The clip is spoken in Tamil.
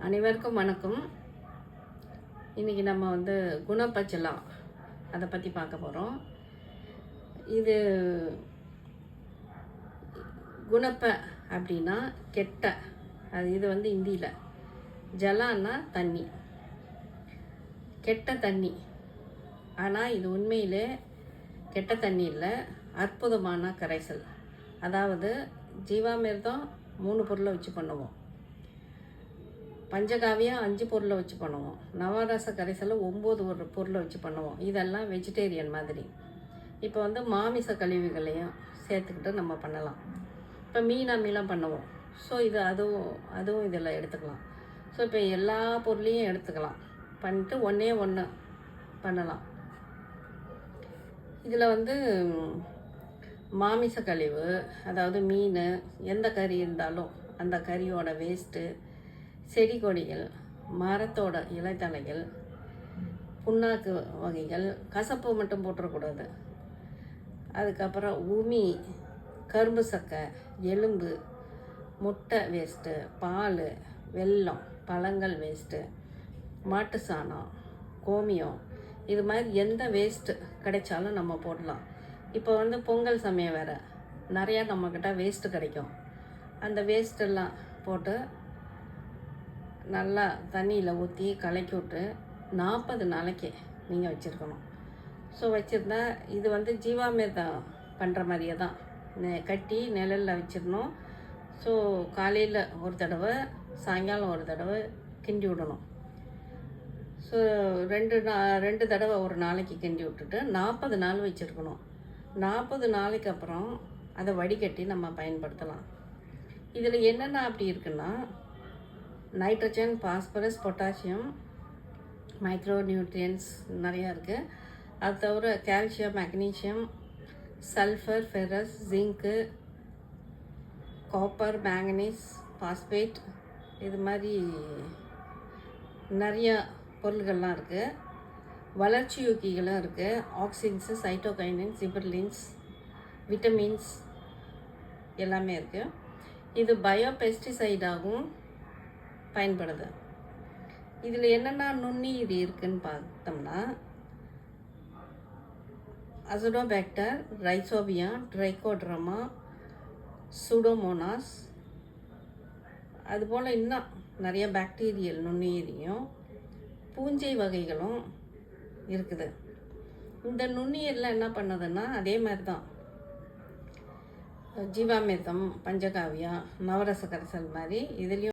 அனைவருக்கும் வணக்கம். இன்றைக்கி நம்ம குணப்பச்சலா அதை பற்றி பார்க்க போகிறோம். இது குணப்ப அப்படின்னா கெட்ட, இது இந்தியில் ஜலான்னா தண்ணி, கெட்ட தண்ணி. ஆனால் இது உண்மையிலே கெட்ட தண்ணி இல்லை, அற்புதமான கரைசல். அதாவது ஜீவாமிர்தம் 3 பொருளை வச்சு பண்ணுவோம், பஞ்சகாவியம் 5 பொருளை வச்சு பண்ணுவோம், நவரச கரைசலை 9 பொருளை வச்சு பண்ணுவோம். இதெல்லாம் வெஜிடேரியன் மாதிரி. இப்போ மாமிச கழிவுகளையும் சேர்த்துக்கிட்டு நம்ம பண்ணலாம். இப்போ மீனாமிலாம் பண்ணுவோம். ஸோ இது அதுவும் இதில் எடுத்துக்கலாம். ஸோ இப்போ எல்லா பொருளையும் எடுத்துக்கலாம், பண்ணிட்டு ஒன்று பண்ணலாம். இதில் மாமிச கழிவு, அதாவது மீன், எந்த கறி இருந்தாலும் அந்த கறியோட வேஸ்ட்டு, செடி கொடிகள், மரத்தோட இலைத்தலைகள், புண்ணாக்கு வகைகள், கசப்பு மட்டும் போட்டுறக்கூடாது. அதுக்கப்புறம் உமி, கரும்பு சக்கை, எலும்பு, முட்டை வேஸ்ட்டு, பால், வெல்லம், பழங்கள் வேஸ்ட்டு, மாட்டு சாணம், கோமியம், இது மாதிரி எந்த வேஸ்ட்டு கிடைச்சாலும் நம்ம போடலாம். இப்போ பொங்கல் சமயம் வேறு, நிறையா நம்மக்கிட்ட வேஸ்ட்டு கிடைக்கும். அந்த வேஸ்ட்டெல்லாம் போட்டு நல்லா தண்ணியில் ஊற்றி கலக்கி விட்டு 40 நாளைக்கு நீங்கள் வச்சுருக்கணும். ஸோ வச்சுருந்தா இது ஜீவாமிர்தம் பண்ணுற மாதிரியே தான், கட்டி நிழலில் வச்சிடணும். ஸோ காலையில் ஒரு தடவை, சாயங்காலம் ஒரு தடவை கிண்டி விடணும். ஸோ 2 தடவை ஒரு நாளைக்கு கிண்டி விட்டுட்டு 40 நாள் வச்சுருக்கணும். 40 நாளைக்கு அப்புறம் அதை வடிகட்டி நம்ம பயன்படுத்தலாம். இதில் என்னென்ன அப்படி இருக்குன்னா, nitrogen, phosphorus, potassium, micro nutrients நிறையா இருக்குது. அது தவிர calcium, magnesium, sulphur, ferrous, zinc, copper, manganese, phosphate, இது மாதிரி நிறையா பொருள்கள்லாம் இருக்குது. வளர்ச்சி ஊக்கிகளும் இருக்குது, ஆக்சின்ஸு, சைட்டோகைனின்ஸ், ஜிபர்லின்ஸ், விட்டமின்ஸ் எல்லாமே இருக்குது. இது பயோபெஸ்டிசைடாகவும் பயன்படுது. இதில் என்னென்ன நுண்ணுயிரி இருக்குதுன்னு பார்த்தோம்னா, அசிடோபாக்டர், ரைசோபியா, ட்ரைகோட்ரமா, சூடோமோனாஸ், அதுபோல் இன்னும் நிறைய பாக்டீரியல் நுண்ணுயிரியும் பூஞ்சை வகைகளும் இருக்குது. இந்த நுண்ணுயிரில் என்ன பண்ணுதுன்னா, அதே மாதிரி தான் ஜீவாமிர்தம், பஞ்சகாவியம், நவரச கரைசல் மாதிரி இதுலேயும்